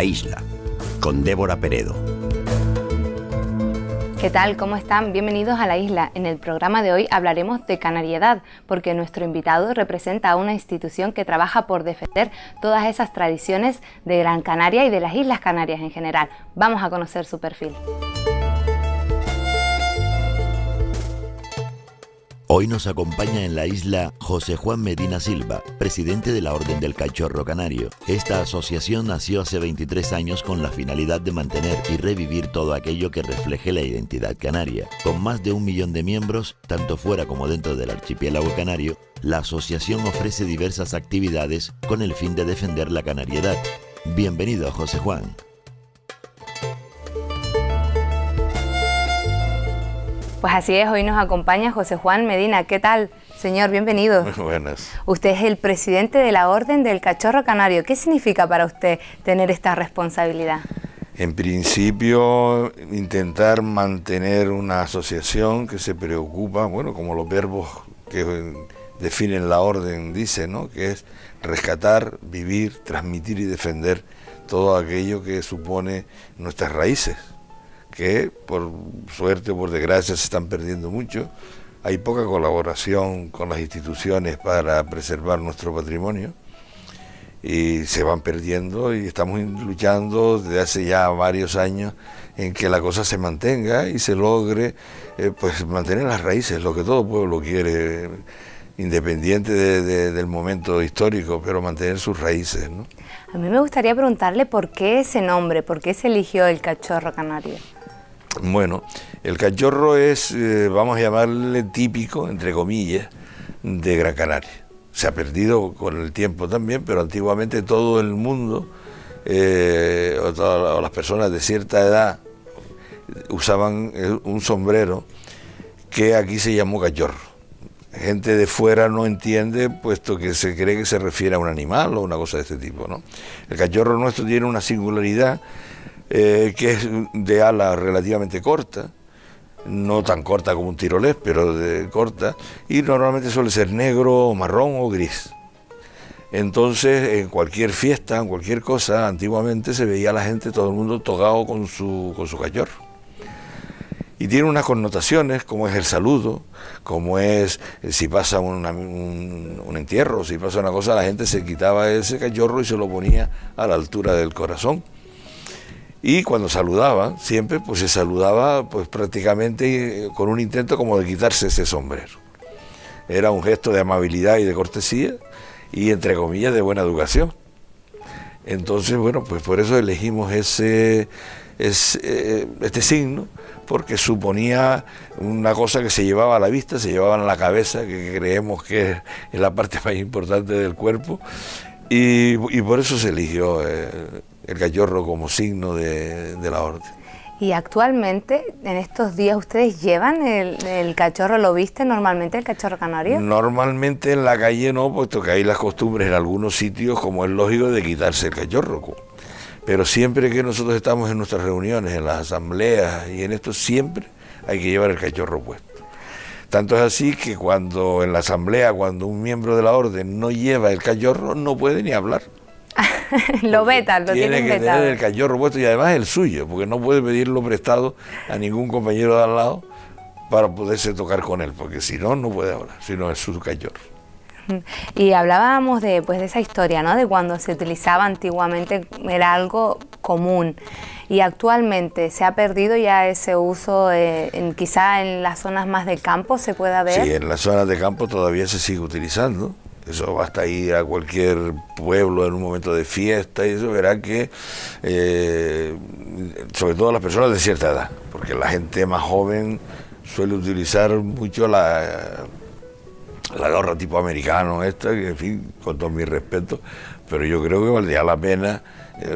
La Isla, con Débora Peredo. ¿Qué tal? ¿Cómo están? Bienvenidos a La Isla. En el programa de hoy hablaremos de Canariedad, porque nuestro invitado representa a una institución que trabaja por defender todas esas tradiciones de Gran Canaria y de las Islas Canarias en general. Vamos a conocer su perfil. Hoy nos acompaña en la isla José Juan Medina Silva, presidente de la Orden del Cachorro Canario. Esta asociación nació hace 23 años con la finalidad de mantener y revivir todo aquello que refleje la identidad canaria. Con más de 1 millón de miembros, tanto fuera como dentro del archipiélago canario, la asociación ofrece diversas actividades con el fin de defender la canariedad. Bienvenido, José Juan. Pues así es, hoy nos acompaña José Juan Medina. ¿Qué tal, señor? Bienvenido. Muy buenas. Usted es el presidente de la Orden del Cachorro Canario. ¿Qué significa para usted tener esta responsabilidad? En principio, intentar mantener una asociación que se preocupa, bueno, como los verbos que definen la orden dicen, ¿no? Que es rescatar, vivir, transmitir y defender todo aquello que supone nuestras raíces, que por suerte o por desgracia se están perdiendo mucho. Hay poca colaboración con las instituciones para preservar nuestro patrimonio y se van perdiendo, y estamos luchando desde hace ya varios años en que la cosa se mantenga y se logre pues mantener las raíces, lo que todo pueblo quiere, independiente del momento histórico, pero mantener sus raíces, ¿no? A mí me gustaría preguntarle por qué ese nombre, por qué se eligió el Cachorro Canario. Bueno, el cachorro es, vamos a llamarle típico, entre comillas, de Gran Canaria. Se ha perdido con el tiempo también, pero antiguamente todo el mundo, o las personas de cierta edad, usaban un sombrero que aquí se llamó cachorro. Gente de fuera no entiende, puesto que se cree que se refiere a un animal o una cosa de este tipo, ¿no? El cachorro nuestro tiene una singularidad, que es de ala relativamente corta, no tan corta como un tirolés, pero corta, y normalmente suele ser negro, marrón o gris. Entonces, en cualquier fiesta, en cualquier cosa, antiguamente se veía a la gente, todo el mundo togado con su cachorro. Y tiene unas connotaciones, como es el saludo, como es si pasa un entierro, si pasa una cosa, la gente se quitaba ese cachorro y se lo ponía a la altura del corazón. Y cuando saludaba, siempre pues se saludaba pues prácticamente con un intento como de quitarse ese sombrero. Era un gesto de amabilidad y de cortesía y, entre comillas, de buena educación. Entonces, bueno, pues por eso elegimos este signo, porque suponía una cosa que se llevaba a la vista, se llevaba en la cabeza, que creemos que es la parte más importante del cuerpo, y por eso se eligió el cachorro como signo de la orden. Y actualmente, en estos días, ¿ustedes llevan el cachorro? ¿Lo viste normalmente, el cachorro canario? Normalmente en la calle no, puesto que hay las costumbres en algunos sitios, como es lógico, de quitarse el cachorro. Pero siempre que nosotros estamos en nuestras reuniones, en las asambleas y en esto, siempre hay que llevar el cachorro puesto. Tanto es así que cuando en la asamblea, cuando un miembro de la orden no lleva el cachorro, no puede ni hablar. Lo vetan, lo tienen vetado. Tiene que tener el cachorro puesto, y además el suyo, porque no puede pedirlo prestado a ningún compañero de al lado para poderse tocar con él, porque si no, no puede hablar, si no es su cachorro. Y hablábamos de esa historia, ¿no? De cuando se utilizaba antiguamente, era algo común, y actualmente se ha perdido ya ese uso, quizá en las zonas más de campo se pueda ver. Sí, en las zonas de campo todavía se sigue utilizando. Eso basta ir a cualquier pueblo en un momento de fiesta y eso verá que, sobre todo las personas de cierta edad, porque la gente más joven suele utilizar mucho la gorra tipo americano esta, que en fin, con todo mi respeto, pero yo creo que valdría la pena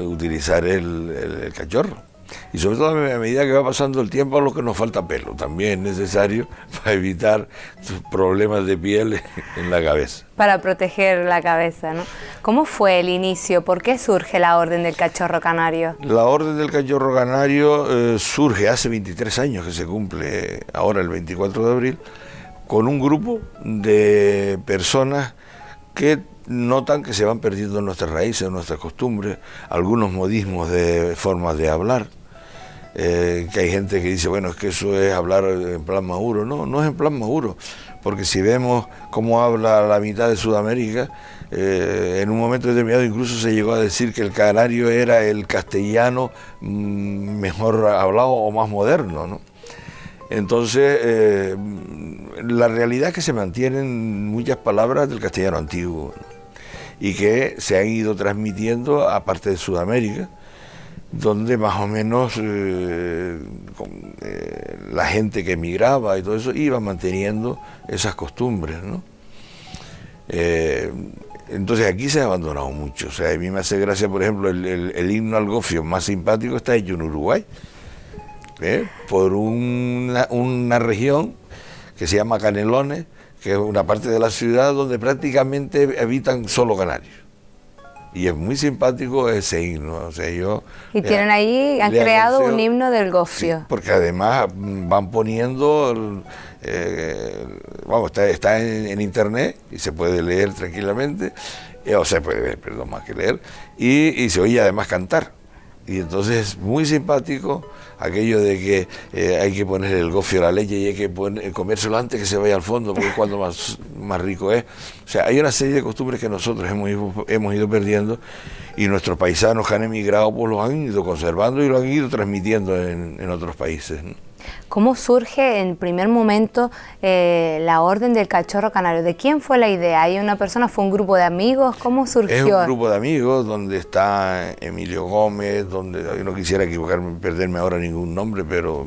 utilizar el cachorro. Y sobre todo a medida que va pasando el tiempo, a lo que nos falta pelo, también es necesario para evitar problemas de piel en la cabeza. Para proteger la cabeza, ¿no? ¿Cómo fue el inicio? ¿Por qué surge la Orden del Cachorro Canario? La Orden del Cachorro Canario surge hace 23 años, que se cumple ahora el 24 de abril, con un grupo de personas que notan que se van perdiendo nuestras raíces, nuestras costumbres, algunos modismos de formas de hablar, que hay gente que dice, bueno, es que eso es hablar en plan Maduro. No, no es en plan Maduro, porque si vemos cómo habla la mitad de Sudamérica, en un momento determinado incluso se llegó a decir que el canario era el castellano mejor hablado o más moderno, ¿no? Entonces, la realidad es que se mantienen muchas palabras del castellano antiguo, ¿no? Y que se han ido transmitiendo a parte de Sudamérica, donde más o menos la gente que emigraba y todo eso iba manteniendo esas costumbres, ¿no? Entonces aquí se ha abandonado mucho. O sea, a mí me hace gracia, por ejemplo, el himno al gofio más simpático está hecho en Uruguay, por una región que se llama Canelones, que es una parte de la ciudad donde prácticamente habitan solo canarios. Y es muy simpático ese himno. O sea, y tienen ahí, han creado un himno del gofio. Sí, porque además van poniendo, está en internet y se puede leer tranquilamente, o sea, puede ver, perdón, más que leer, y se oye además cantar. Y entonces es muy simpático aquello de que hay que poner el gofio a la leche y hay que comérselo antes que se vaya al fondo, porque es cuando más rico es. O sea, hay una serie de costumbres que nosotros hemos ido perdiendo, y nuestros paisanos que han emigrado pues los han ido conservando y lo han ido transmitiendo en otros países, ¿no? ¿Cómo surge en primer momento la Orden del Cachorro Canario? ¿De quién fue la idea? ¿Hay una persona, fue un grupo de amigos? ¿Cómo surgió? Es un grupo de amigos donde está Emilio Gómez, donde yo no quisiera equivocarme, perderme ahora ningún nombre, pero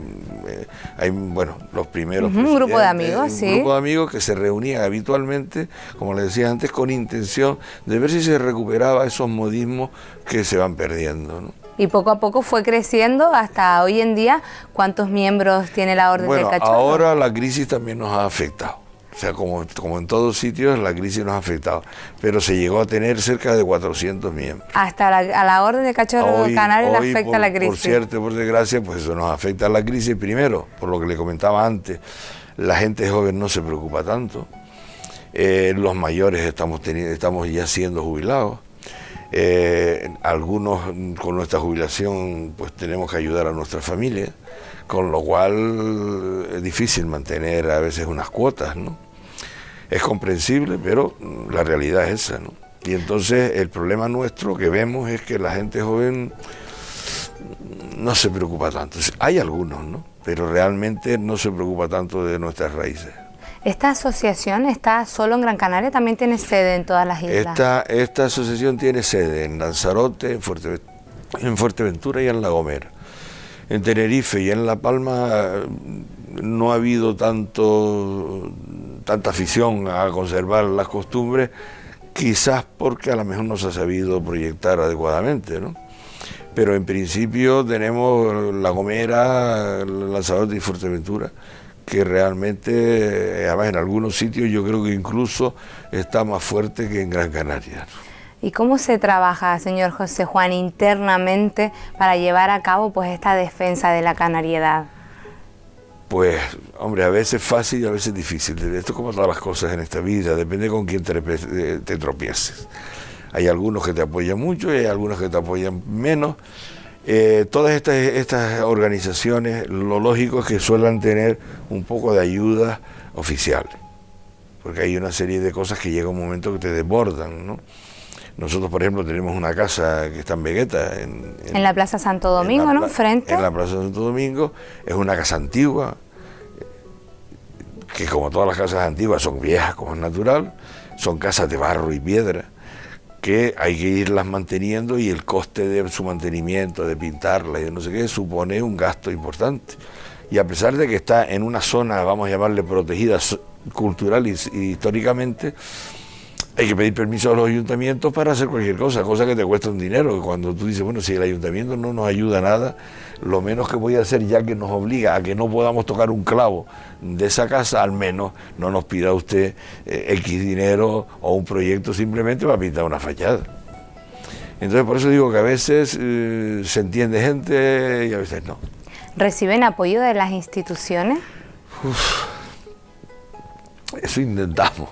hay, bueno, los primeros un grupo de amigos, sí. Un grupo de amigos que se reunían habitualmente, como les decía antes, con intención de ver si se recuperaba esos modismos que se van perdiendo, ¿no? Y poco a poco fue creciendo hasta hoy en día. ¿Cuántos miembros tiene la Orden del Cachorro? Ahora la crisis también nos ha afectado. O sea, como en todos sitios, la crisis nos ha afectado. Pero se llegó a tener cerca de 400 miembros. Hasta a la Orden del Cachorro Canario le afecta la crisis. Por cierto, por desgracia, pues eso nos afecta a la crisis. Primero, por lo que le comentaba antes, la gente joven no se preocupa tanto. Los mayores estamos ya siendo jubilados. Algunos con nuestra jubilación pues tenemos que ayudar a nuestra familia, con lo cual es difícil mantener a veces unas cuotas, ¿no? Es comprensible, pero la realidad es esa, ¿no? Y entonces el problema nuestro que vemos es que la gente joven no se preocupa tanto. Hay algunos, ¿no? Pero realmente no se preocupa tanto de nuestras raíces. ¿Esta asociación está solo en Gran Canaria? ¿También tiene sede en todas las islas? Esta asociación tiene sede en Lanzarote, en Fuerteventura y en La Gomera. En Tenerife y en La Palma no ha habido tanta afición a conservar las costumbres, quizás porque a lo mejor no se ha sabido proyectar adecuadamente, ¿no? Pero en principio tenemos La Gomera, Lanzarote y Fuerteventura, que realmente, además en algunos sitios yo creo que incluso está más fuerte que en Gran Canaria. ¿Y cómo se trabaja, señor José Juan, internamente para llevar a cabo pues esta defensa de la canariedad? Pues, hombre, a veces fácil y a veces difícil. Esto es como todas las cosas en esta vida, depende con quién te tropieces. Hay algunos que te apoyan mucho y hay algunos que te apoyan menos. Todas estas organizaciones, lo lógico es que suelen tener un poco de ayuda oficial, porque hay una serie de cosas que llega un momento que te desbordan, ¿no? Nosotros, por ejemplo, tenemos una casa que está en Vegueta. En la Plaza Santo Domingo, ¿no? Frente. En la Plaza Santo Domingo. Es una casa antigua, que como todas las casas antiguas son viejas, como es natural, son casas de barro y piedra, que hay que irlas manteniendo, y el coste de su mantenimiento, de pintarla y de no sé qué, supone un gasto importante. Y a pesar de que está en una zona, vamos a llamarle protegida cultural y históricamente, hay que pedir permiso a los ayuntamientos para hacer cualquier cosa que te cuesta un dinero. Cuando tú dices, bueno, si el ayuntamiento no nos ayuda nada, lo menos que voy a hacer, ya que nos obliga a que no podamos tocar un clavo de esa casa, al menos no nos pida usted X dinero o un proyecto simplemente para pintar una fachada. Entonces por eso digo que a veces se entiende gente y a veces no. ¿Reciben apoyo de las instituciones? Eso intentamos.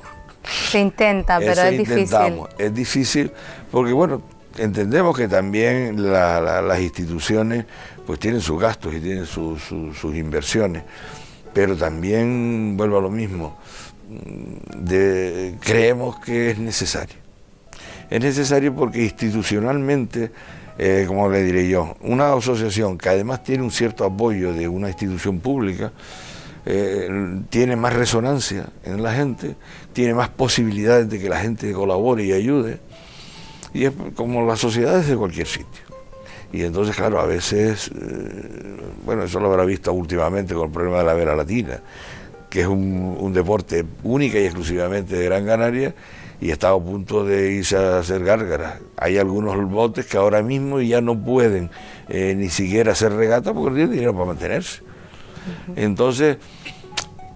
Se intenta, pero es difícil. Es difícil porque, bueno, entendemos que también las instituciones pues tienen sus gastos y tienen sus inversiones, pero también, vuelvo a lo mismo, creemos que es necesario. Es necesario porque institucionalmente, como le diré yo, una asociación que además tiene un cierto apoyo de una institución pública, tiene más resonancia en la gente, tiene más posibilidades de que la gente colabore y ayude, y es como las sociedades de cualquier sitio. Y entonces, claro, a veces, bueno, eso lo habrá visto últimamente con el problema de la vela latina, que es un deporte única y exclusivamente de Gran Canaria, y está a punto de irse a hacer gárgaras. Hay algunos botes que ahora mismo ya no pueden ni siquiera hacer regata porque no tienen dinero para mantenerse. Entonces,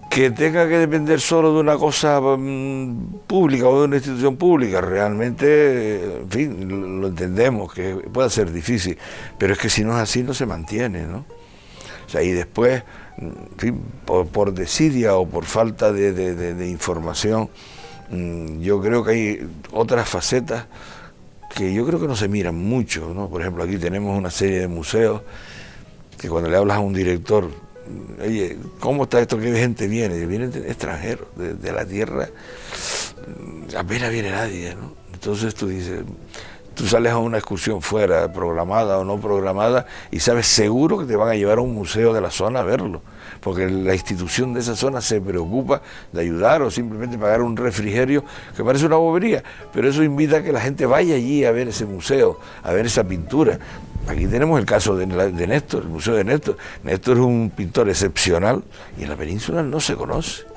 que tenga que depender solo de una cosa pública o de una institución pública, realmente, en fin, lo entendemos, que puede ser difícil, pero es que si no es así no se mantiene, ¿no? O sea, y después, en fin, por desidia o por falta de información, yo creo que hay otras facetas que yo creo que no se miran mucho, ¿no? Por ejemplo, aquí tenemos una serie de museos que cuando le hablas a un director, oye, ¿cómo está esto? ¿Qué gente viene? Vienen extranjeros, de la tierra, apenas viene nadie, ¿no? Entonces tú dices, tú sales a una excursión fuera, programada o no programada, y sabes seguro que te van a llevar a un museo de la zona a verlo, porque la institución de esa zona se preocupa de ayudar o simplemente pagar un refrigerio, que parece una bobería, pero eso invita a que la gente vaya allí a ver ese museo, a ver esa pintura. Aquí tenemos el caso de Néstor, el Museo de Néstor. Néstor es un pintor excepcional y en la península no se conoce.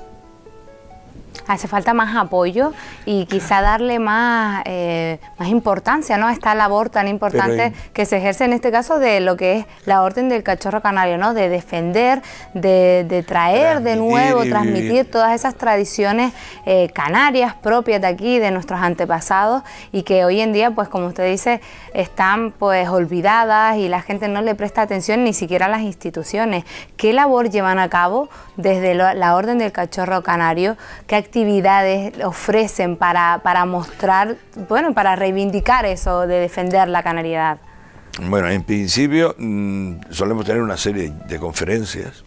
Hace falta más apoyo y quizá darle más importancia, ¿no?, a esta labor tan importante que se ejerce en este caso de lo que es la Orden del Cachorro Canario, ¿no?, de defender, de traer de nuevo, transmitir todas esas tradiciones canarias propias de aquí, de nuestros antepasados, y que hoy en día, pues como usted dice, están pues olvidadas y la gente no le presta atención, ni siquiera a las instituciones. ¿Qué labor llevan a cabo desde la Orden del Cachorro Canario? ¿Qué actividades ofrecen para mostrar, bueno, para reivindicar eso de defender la canariedad? Bueno, en principio solemos tener una serie de conferencias,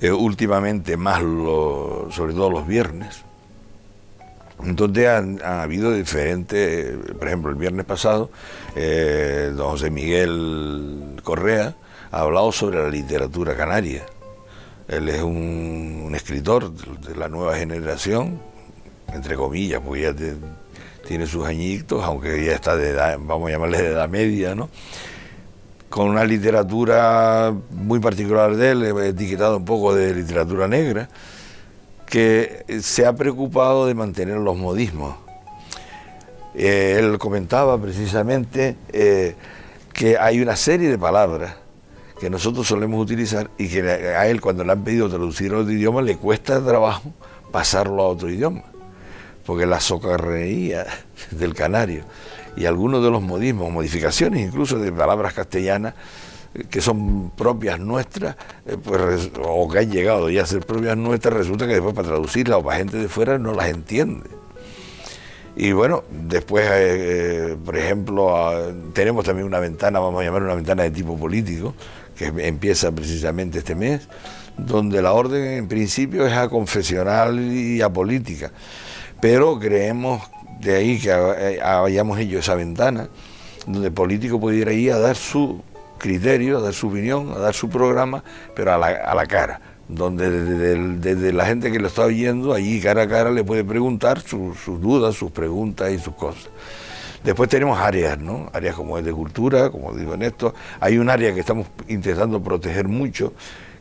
últimamente más sobre todo los viernes, donde han habido diferentes, por ejemplo, el viernes pasado, don José Miguel Correa ha hablado sobre la literatura canaria. Él es un escritor de la nueva generación, entre comillas, porque ya tiene sus añitos, aunque ya está de edad, vamos a llamarle de edad media, ¿no? Con una literatura muy particular de él, etiquetado un poco de literatura negra, que se ha preocupado de mantener los modismos. Él comentaba precisamente que hay una serie de palabras que nosotros solemos utilizar y que a él, cuando le han pedido traducir a otro idioma, le cuesta trabajo pasarlo a otro idioma, porque la socarrería del canario y algunos de los modismos, modificaciones incluso de palabras castellanas que son propias nuestras, pues, o que han llegado ya a ser propias nuestras, resulta que después para traducirlas o para gente de fuera no las entiende. Y bueno, después, por ejemplo, tenemos también una ventana, vamos a llamar una ventana de tipo político, que empieza precisamente este mes, donde la orden en principio es aconfesional y apolítica, pero creemos de ahí que hayamos hecho esa ventana, donde el político pudiera ir a dar su criterio, a dar su opinión, a dar su programa, pero a la cara, donde desde la gente que lo está oyendo, allí cara a cara le puede preguntar sus dudas, sus preguntas y sus cosas. Después tenemos áreas, ¿no? Áreas como es de cultura, como digo en esto. Hay un área que estamos intentando proteger mucho,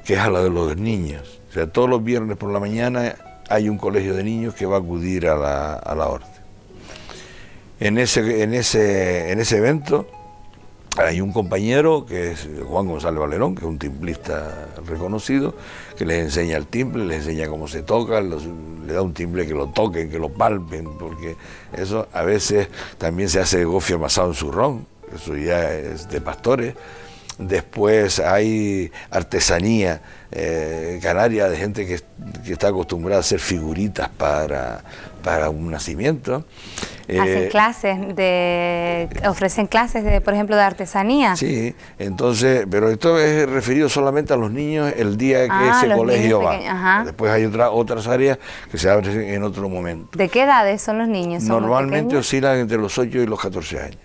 que es a la de los niños. O sea, todos los viernes por la mañana hay un colegio de niños que va a acudir a la orden. En ese evento hay un compañero que es Juan González Valerón, que es un timplista reconocido, que les enseña el timple, les enseña cómo se toca, le da un timple que lo toquen, que lo palpen, porque eso a veces también se hace gofio amasado en zurrón, eso ya es de pastores, Después hay artesanía canaria de gente que está acostumbrada a hacer figuritas para un nacimiento. Hacen clases, ofrecen clases, por ejemplo, de artesanía. Sí, entonces, pero esto es referido solamente a los niños el día que ese colegio va. Ajá. Después hay otras áreas que se abren en otro momento. ¿De qué edades son los niños? Normalmente oscilan entre los 8 y los 14 años.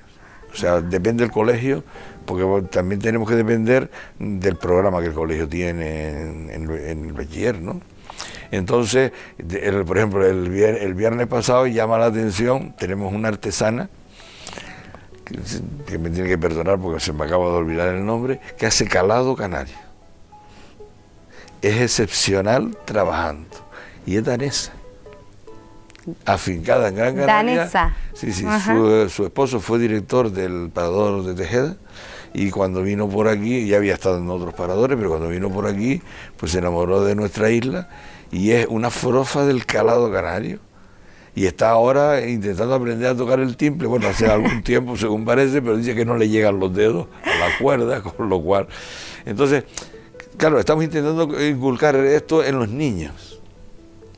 O sea, depende del colegio, porque también tenemos que depender del programa que el colegio tiene en el bachiller, ¿no? Entonces, por ejemplo, el viernes pasado llama la atención, tenemos una artesana, que me tiene que perdonar porque se me acaba de olvidar el nombre, que hace calado canario. Es excepcional trabajando, y es danesa, afincada en Gran Canaria. Danesa. Sí, su esposo fue director del parador de Tejeda, y cuando vino por aquí, ya había estado en otros paradores, pero cuando vino por aquí, pues se enamoró de nuestra isla, y es una frofa del calado canario, y está ahora intentando aprender a tocar el timple, bueno, hace algún tiempo según parece, pero dice que no le llegan los dedos a la cuerda, con lo cual, entonces, claro, estamos intentando inculcar esto en los niños.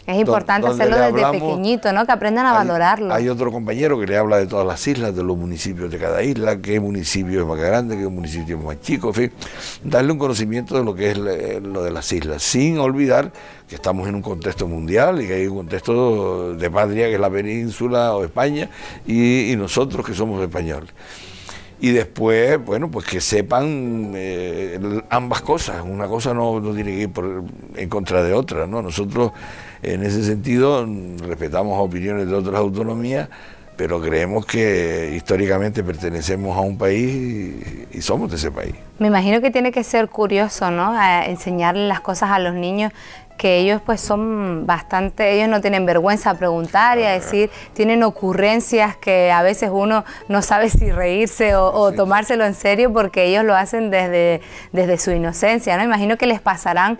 Es importante hacerlo desde pequeñito, ¿no? Que aprendan a valorarlo. Hay otro compañero que le habla de todas las islas, de los municipios de cada isla, qué municipio es más grande, qué municipio es más chico, en fin, darle un conocimiento de lo que es lo de las islas, sin olvidar que estamos en un contexto mundial y que hay un contexto de patria que es la península o España y nosotros que somos españoles. Y después, bueno, pues que sepan ambas cosas. Una cosa no tiene que ir en contra de otra, ¿no? Nosotros, en ese sentido, respetamos opiniones de otras autonomías, pero creemos que históricamente pertenecemos a un país y somos de ese país. Me imagino que tiene que ser curioso, ¿no? A enseñarle las cosas a los niños, que ellos pues son bastante, ellos no tienen vergüenza a preguntar y a decir, tienen ocurrencias que a veces uno no sabe si reírse o tomárselo en serio, porque ellos lo hacen desde su inocencia, ¿no? Imagino que les pasarán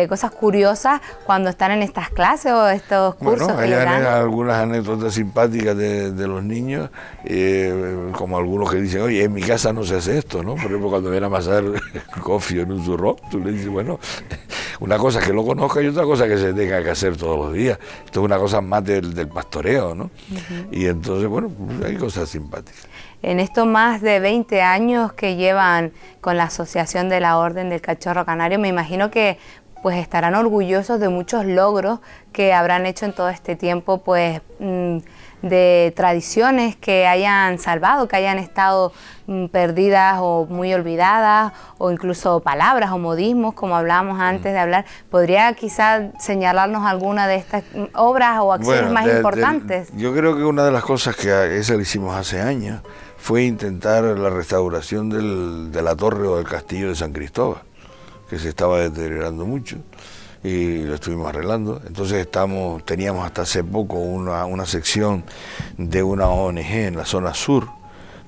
cosas curiosas cuando están en estas clases o estos cursos. Bueno, hay algunas anécdotas simpáticas de los niños, como algunos que dicen, oye, en mi casa no se hace esto, ¿no? Por ejemplo, cuando viene a amasar cofio en un zurrón, tú le dices, bueno, una cosa es que lo conozca y otra cosa que se tenga que hacer todos los días. Esto es una cosa más del pastoreo, ¿no? Y entonces, bueno, hay cosas simpáticas. En estos más de 20 años que llevan con la Asociación de la Orden del Cachorro Canario, me imagino que pues estarán orgullosos de muchos logros que habrán hecho en todo este tiempo, pues de tradiciones que hayan salvado, que hayan estado perdidas o muy olvidadas, o incluso palabras o modismos, como hablábamos antes de hablar. ¿Podría quizá señalarnos alguna de estas obras o acciones más importantes? Yo creo que una de las cosas que esa le hicimos hace años fue intentar la restauración de la torre o del castillo de San Cristóbal, que se estaba deteriorando mucho, y lo estuvimos arreglando. Entonces teníamos hasta hace poco una sección de una ONG en la zona sur,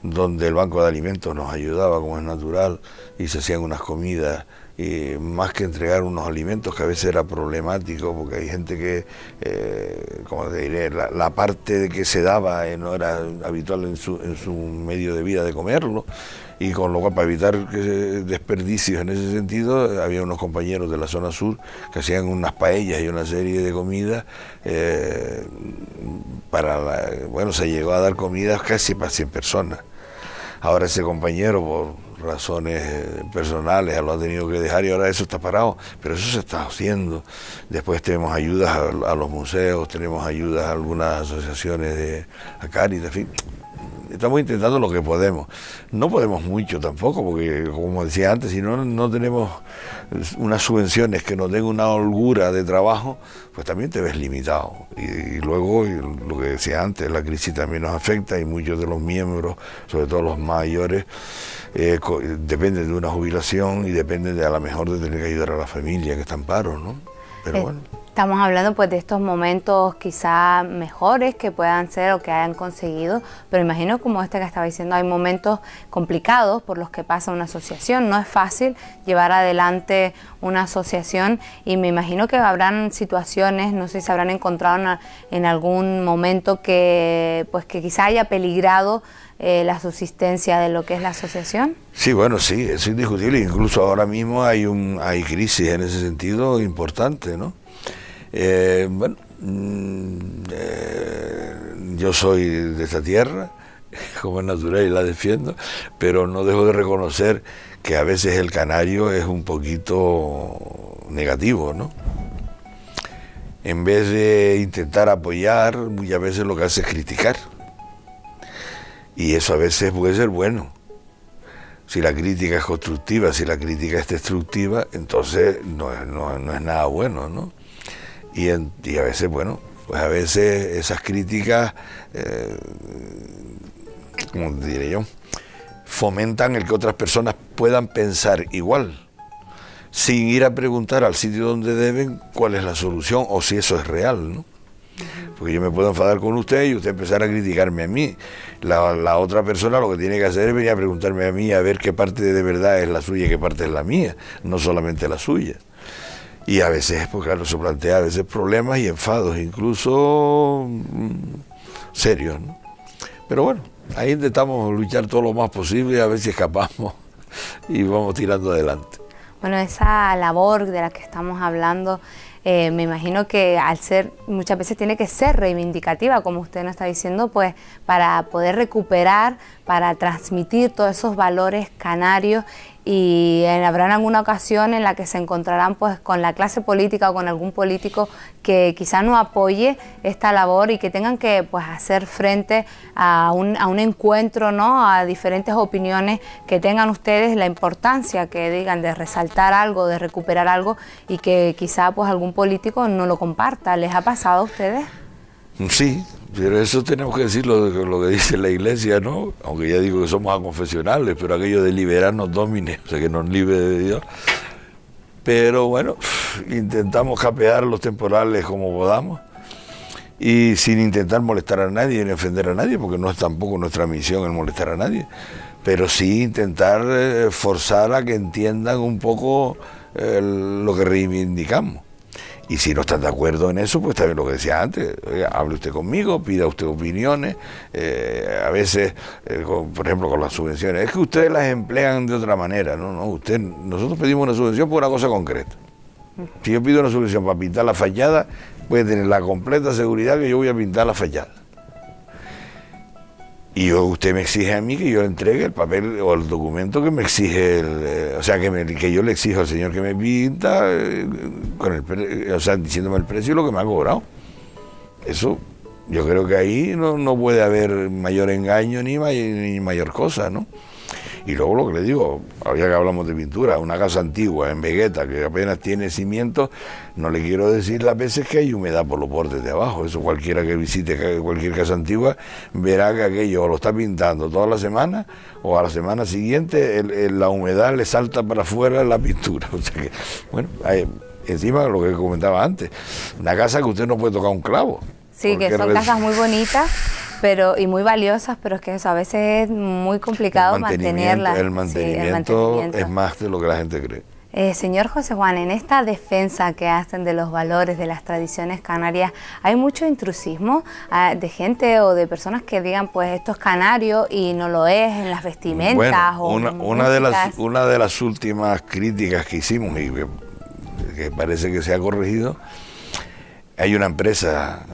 donde el Banco de Alimentos nos ayudaba, como es natural, y se hacían unas comidas, y más que entregar unos alimentos, que a veces era problemático, porque hay gente que, como te diré, la parte de que se daba no era habitual en su medio de vida de comerlo, y con lo cual, para evitar desperdicios en ese sentido, había unos compañeros de la zona sur que hacían unas paellas y una serie de comidas, bueno, se llegó a dar comidas casi para 100 personas. Ahora ese compañero, por razones personales, lo ha tenido que dejar y ahora eso está parado, pero eso se está haciendo. Después tenemos ayudas a los museos, tenemos ayudas a algunas asociaciones a Cáritas, en fin. Estamos intentando lo que podemos. No podemos mucho tampoco, porque como decía antes, si no tenemos unas subvenciones que nos den una holgura de trabajo, pues también te ves limitado. Y luego, lo que decía antes, la crisis también nos afecta y muchos de los miembros, sobre todo los mayores, dependen de una jubilación y dependen de a lo mejor de tener que ayudar a la familia que está en paro, ¿no? Pero bueno. Estamos hablando pues de estos momentos quizá mejores que puedan ser o que hayan conseguido, pero imagino, como este que estaba diciendo, hay momentos complicados por los que pasa una asociación. No es fácil llevar adelante una asociación y me imagino que habrán situaciones, no sé si se habrán encontrado en algún momento que quizá haya peligrado la subsistencia de lo que es la asociación? Sí, bueno, sí, es indiscutible. Incluso ahora mismo hay crisis en ese sentido importante, ¿no? Bueno, yo soy de esta tierra, como es natural y la defiendo, pero no dejo de reconocer que a veces el canario es un poquito negativo, ¿no? En vez de intentar apoyar, muchas veces lo que hace es criticar. Y eso a veces puede ser bueno. Si la crítica es constructiva, si la crítica es destructiva, entonces no es nada bueno, ¿no? Y a veces, bueno, pues a veces esas críticas, como diré yo, fomentan el que otras personas puedan pensar igual, sin ir a preguntar al sitio donde deben cuál es la solución o si eso es real, ¿no? Porque yo me puedo enfadar con usted y usted empezar a criticarme a mí. La otra persona lo que tiene que hacer es venir a preguntarme a mí a ver qué parte de verdad es la suya y qué parte es la mía, no solamente la suya. Y a veces, pues claro, se plantea a veces problemas y enfados, incluso serios, ¿no? Pero bueno, ahí intentamos luchar todo lo más posible, a ver si escapamos y vamos tirando adelante. Bueno, esa labor de la que estamos hablando, me imagino que al ser, muchas veces tiene que ser reivindicativa, como usted nos está diciendo, pues para poder recuperar, para transmitir todos esos valores canarios, y habrá alguna ocasión en la que se encontrarán pues con la clase política o con algún político que quizá no apoye esta labor y que tengan que pues hacer frente a un encuentro, ¿no? A diferentes opiniones que tengan ustedes, la importancia que digan de resaltar algo, de recuperar algo, y que quizá pues algún político no lo comparta. ¿Les ha pasado a ustedes? Sí, pero eso tenemos que decir lo que dice la Iglesia, ¿no? Aunque ya digo que somos aconfesionales, pero aquello de liberarnos domine, o sea, que nos libre de Dios. Pero bueno, intentamos capear los temporales como podamos y sin intentar molestar a nadie ni ofender a nadie, porque no es tampoco nuestra misión el molestar a nadie, pero sí intentar forzar a que entiendan un poco lo que reivindicamos. Y si no están de acuerdo en eso, pues también lo que decía antes, hable usted conmigo, pida usted opiniones, a veces, por ejemplo, con las subvenciones, es que ustedes las emplean de otra manera, nosotros pedimos una subvención por una cosa concreta. Si yo pido una subvención para pintar la fachada, puede tener la completa seguridad que yo voy a pintar la fachada. Y usted me exige a mí que yo le entregue el papel o el documento que me exige, que yo le exijo al señor que me pinta, diciéndome el precio y lo que me ha cobrado. Eso, yo creo que ahí no puede haber mayor engaño ni mayor cosa, ¿no? Y luego lo que le digo, ahora que hablamos de pintura, una casa antigua en Vegueta que apenas tiene cimientos, no le quiero decir las veces que hay humedad por los bordes de abajo. Eso cualquiera que visite cualquier casa antigua verá que aquello lo está pintando toda la semana o a la semana siguiente la humedad le salta para afuera la pintura. O sea que, bueno, encima lo que comentaba antes, una casa que usted no puede tocar un clavo. Sí, que son casas muy bonitas y muy valiosas, pero es que eso a veces es muy complicado mantenerlas. El mantenimiento es más de lo que la gente cree. Señor José Juan, en esta defensa que hacen de los valores, de las tradiciones canarias, ¿hay mucho intrusismo de gente o de personas que digan, pues esto es canario y no lo es en las vestimentas? Bueno, una de las últimas críticas que hicimos y que parece que se ha corregido, hay una empresa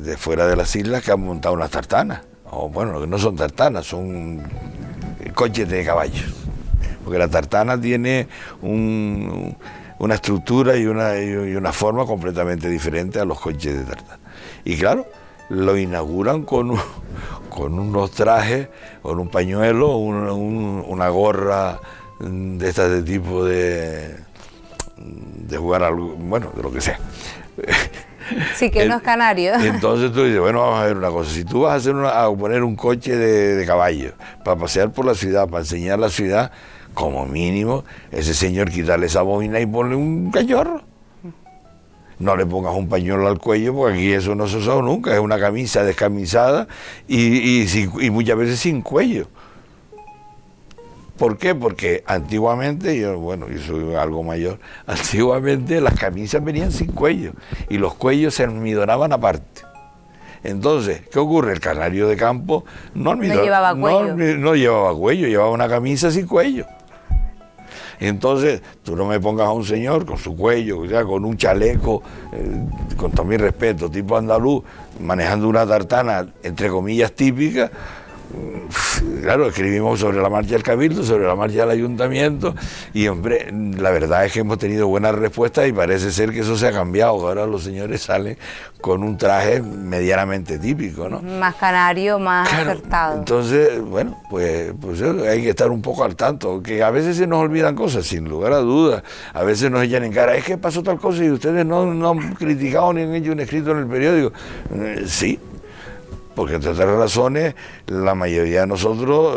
de fuera de las islas que han montado unas tartanas, o bueno, no son tartanas, son coches de caballos, porque la tartana tiene una estructura y una forma completamente diferente a los coches de tartana. Y claro, lo inauguran con unos trajes, con un pañuelo, una gorra de estas de tipo de jugar algo, bueno, de lo que sea. Sí, que no es canario. Entonces tú dices, bueno, vamos a ver una cosa, si tú vas a poner un coche de caballo para pasear por la ciudad, para enseñar la ciudad, como mínimo, ese señor quitarle esa boina y ponle un cachorro. No le pongas un pañuelo al cuello, porque aquí eso no se usa nunca, es una camisa descamisada y muchas veces sin cuello. ¿Por qué? Porque antiguamente, yo soy algo mayor, antiguamente las camisas venían sin cuello y los cuellos se almidonaban aparte. Entonces, ¿qué ocurre? El canario de campo no llevaba cuello. No llevaba cuello, llevaba una camisa sin cuello. Entonces, tú no me pongas a un señor con su cuello, ya, con un chaleco, con todo mi respeto, tipo andaluz, manejando una tartana, entre comillas, típica. Claro, escribimos sobre la marcha del Cabildo, sobre la marcha del Ayuntamiento, y hombre, la verdad es que hemos tenido buenas respuestas y parece ser que eso se ha cambiado, que ahora los señores salen con un traje medianamente típico, ¿no? Más canario, más claro, acertado. Entonces, bueno, pues hay que estar un poco al tanto, que a veces se nos olvidan cosas, sin lugar a dudas, a veces nos echan en cara, es que pasó tal cosa y ustedes no han criticado ni han hecho un escrito en el periódico. Sí. Porque entre otras razones, la mayoría de nosotros,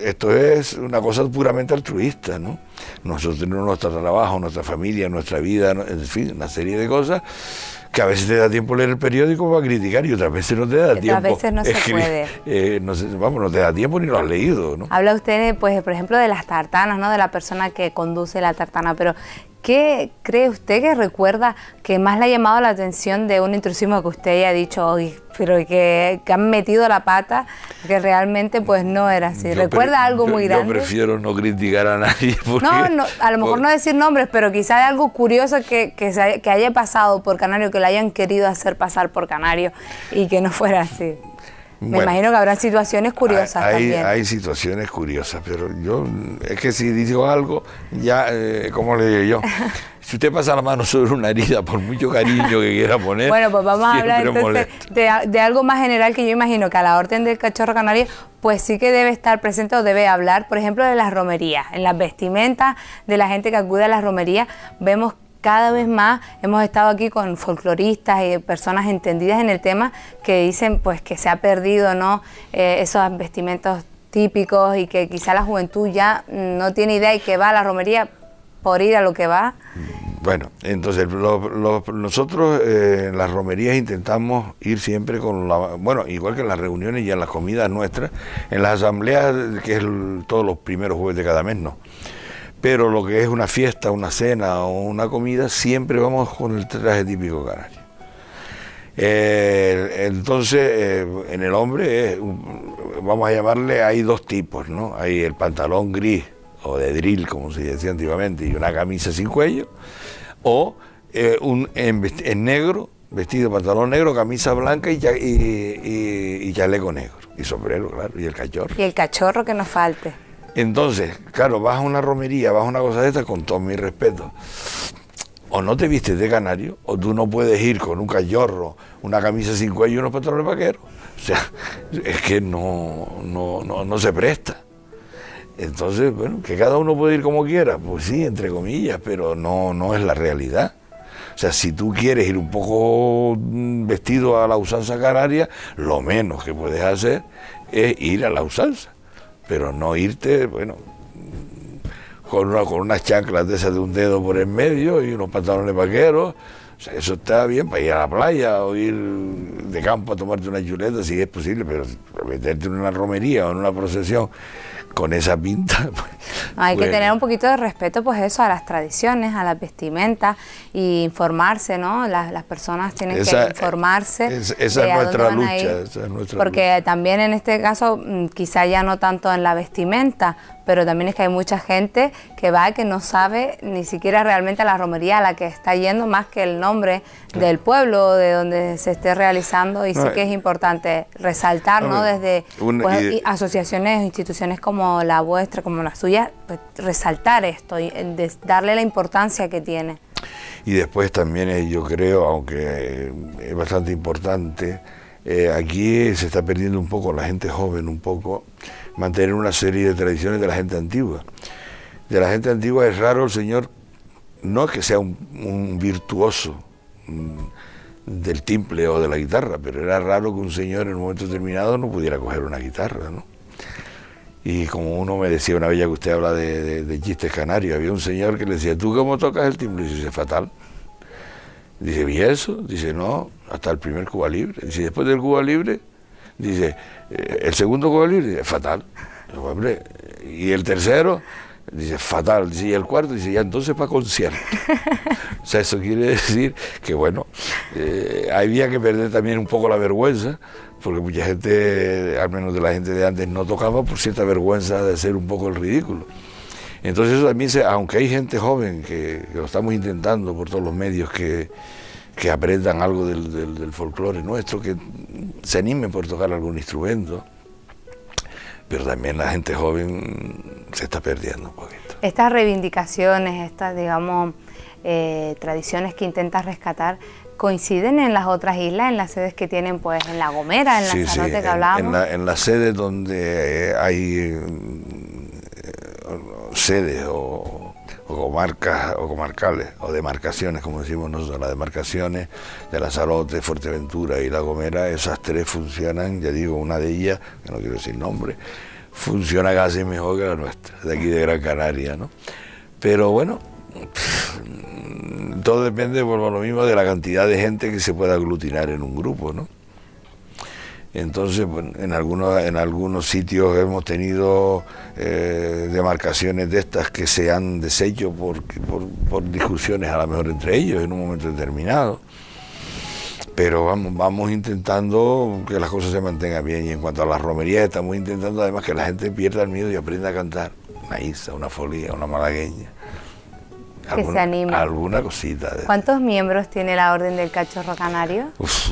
esto es una cosa puramente altruista, ¿no? Nosotros tenemos nuestro trabajo, nuestra familia, nuestra vida, en fin, una serie de cosas que a veces te da tiempo leer el periódico para criticar y otras veces no te da tiempo. Otras veces no se puede. No te da tiempo ni lo has leído, ¿no? Habla usted, pues, por ejemplo, de las tartanas, ¿no? De la persona que conduce la tartana, pero ¿qué cree usted que recuerda que más le ha llamado la atención de un intrusismo que usted haya dicho hoy, pero que han metido la pata, que realmente pues no era así? ¿Recuerda algo muy grande? Yo prefiero no criticar a nadie. Porque, no, a lo mejor no decir nombres, pero quizá de algo curioso que haya pasado por Canario, que lo hayan querido hacer pasar por Canario y que no fuera así. Me imagino que habrán situaciones curiosas también. Hay situaciones curiosas, pero yo, es que si digo algo, ya, ¿cómo le digo yo? Si usted pasa la mano sobre una herida, por mucho cariño que quiera poner, bueno, pues vamos a hablar entonces de algo más general, que yo imagino que a la Orden del Cachorro Canario, pues sí que debe estar presente o debe hablar, por ejemplo, de las romerías. En las vestimentas de la gente que acude a las romerías, vemos cada vez más, hemos estado aquí con folcloristas y personas entendidas en el tema que dicen pues que se ha perdido, ¿no? Esos vestimentos típicos y que quizá la juventud ya no tiene idea y que va a la romería por ir a lo que va. Bueno, entonces nosotros en las romerías intentamos ir siempre con igual que en las reuniones y en las comidas nuestras, en las asambleas, que es todos los primeros jueves de cada mes, no. Pero lo que es una fiesta, una cena o una comida, siempre vamos con el traje típico canario. Entonces, en el hombre, vamos a llamarle, hay dos tipos, ¿no? Hay el pantalón gris, o de drill, como se decía antiguamente, y una camisa sin cuello, o en negro, vestido pantalón negro, camisa blanca y chaleco negro, y sombrero, claro, y el cachorro. Y el cachorro que nos falte. Entonces, claro, vas a una romería, vas a una cosa de esta, con todo mi respeto, o no te vistes de canario, o tú no puedes ir con un cachorro, una camisa sin cuello y unos pantalones vaqueros. O sea, es que no se presta. Entonces, bueno, que cada uno puede ir como quiera, pues sí, entre comillas, pero no es la realidad. O sea, si tú quieres ir un poco vestido a la usanza canaria, lo menos que puedes hacer es ir a la usanza. Pero no irte, bueno, con unas chanclas de esas de un dedo por en medio y unos pantalones vaqueros. O sea, eso está bien para ir a la playa o ir de campo a tomarte una chuleta, si es posible, pero meterte en una romería o en una procesión con esa pinta. Hay que tener un poquito de respeto, pues eso, a las tradiciones, a las vestimentas, y informarse, ¿no? Las personas tienen que informarse. Esa es nuestra lucha. Porque también en este caso, quizá ya no tanto en la vestimenta, pero también es que hay mucha gente que va que no sabe ni siquiera realmente a la romería a la que está yendo, más que el nombre del pueblo de donde se esté realizando, y sí que es importante resaltar, ¿no? Desde asociaciones o instituciones como la vuestra, como la suya, pues, resaltar esto y darle la importancia que tiene. Y después también yo creo, aunque es bastante importante, aquí se está perdiendo un poco, la gente joven un poco, mantener una serie de tradiciones de la gente antigua. De la gente antigua es raro el señor, no es que sea un virtuoso del timple o de la guitarra, pero era raro que un señor en un momento determinado no pudiera coger una guitarra, ¿no? Y como uno me decía una vez, ya que usted habla de chistes canarios, había un señor que le decía, ¿tú cómo tocas el timbre? Y dice, fatal. Dice, ¿y eso? Dice, no, hasta el primer Cuba Libre. Dice, después del Cuba Libre, dice, el segundo Cuba Libre, dice, fatal. Dice, hombre, y el tercero, Dice, fatal. Dice, y el cuarto, dice, ya entonces para concierto. O sea, eso quiere decir que, bueno, había que perder también un poco la vergüenza, porque mucha gente, al menos de la gente de antes, no tocaba por cierta vergüenza de hacer un poco el ridículo. Entonces eso también, aunque hay gente joven que lo estamos intentando por todos los medios que aprendan algo del folclore nuestro, que se animen por tocar algún instrumento, pero también la gente joven se está perdiendo un poquito. Estas reivindicaciones, estas, digamos, tradiciones que intentas rescatar, ¿coinciden en las otras islas, en las sedes que tienen, pues, en La Gomera, en Lanzarote, que hablábamos? En las sedes donde hay sedes o comarcas o comarcales o demarcaciones, como decimos nosotros, las demarcaciones de Lanzarote, Fuerteventura y La Gomera, esas tres funcionan, ya digo, una de ellas, que no quiero decir nombre, funciona casi mejor que la nuestra, de aquí de Gran Canaria, ¿no? Pero bueno, todo depende, por lo mismo, de la cantidad de gente que se pueda aglutinar en un grupo, ¿no? Entonces, bueno, en algunos sitios hemos tenido demarcaciones de estas que se han deshecho por discusiones a lo mejor entre ellos en un momento determinado. Pero vamos intentando que las cosas se mantengan bien. Y en cuanto a las romerías, estamos intentando además que la gente pierda el miedo y aprenda a cantar una isa, una folía, una malagueña. Que se anime. Alguna cosita. ¿Cuántos miembros tiene la Orden del Cachorro Canario?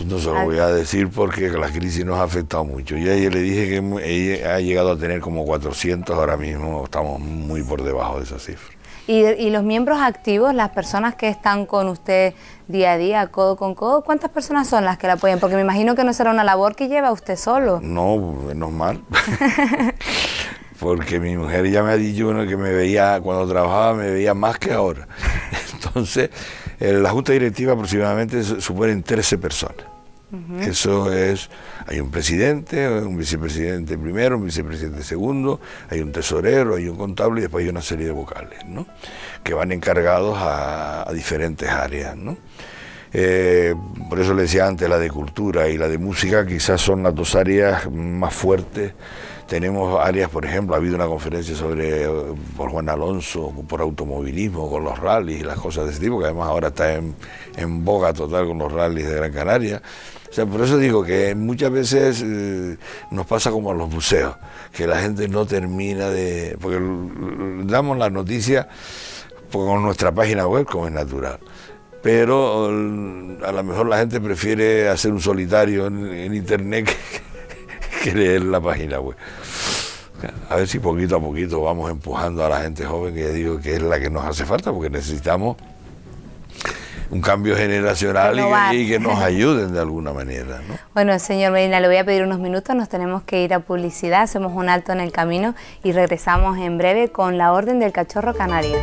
No se lo voy a decir porque la crisis nos ha afectado mucho. Yo ayer le dije que ella ha llegado a tener como 400, ahora mismo estamos muy por debajo de esa cifra. ¿Y los miembros activos, las personas que están con usted día a día, codo con codo, cuántas personas son las que la apoyan? Porque me imagino que no será una labor que lleva usted solo. No, menos mal. Porque mi mujer ya me ha dicho que me veía, cuando trabajaba me veía más que ahora. Entonces, la junta directiva aproximadamente suponen 13 personas. Eso es, hay un presidente, un vicepresidente primero, un vicepresidente segundo, hay un tesorero, hay un contable y después hay una serie de vocales, ¿no? Que van encargados a diferentes áreas, ¿no? Por eso le decía antes, la de cultura y la de música quizás son las dos áreas más fuertes. Tenemos áreas, por ejemplo, ha habido una conferencia por Juan Alonso, por automovilismo, con los rallies y las cosas de ese tipo, que además ahora está en boga total con los rallies de Gran Canaria. O sea, por eso digo que muchas veces nos pasa como a los museos, que la gente no termina porque damos la noticia con nuestra página web, como es natural. Pero a lo mejor la gente prefiere hacer un solitario en internet que leer la página web. A ver si poquito a poquito vamos empujando a la gente joven, que ya digo que es la que nos hace falta, porque necesitamos un cambio generacional y que nos ayuden de alguna manera, ¿no? Bueno, señor Medina, le voy a pedir unos minutos, nos tenemos que ir a publicidad, hacemos un alto en el camino y regresamos en breve con la Orden del Cachorro Canario.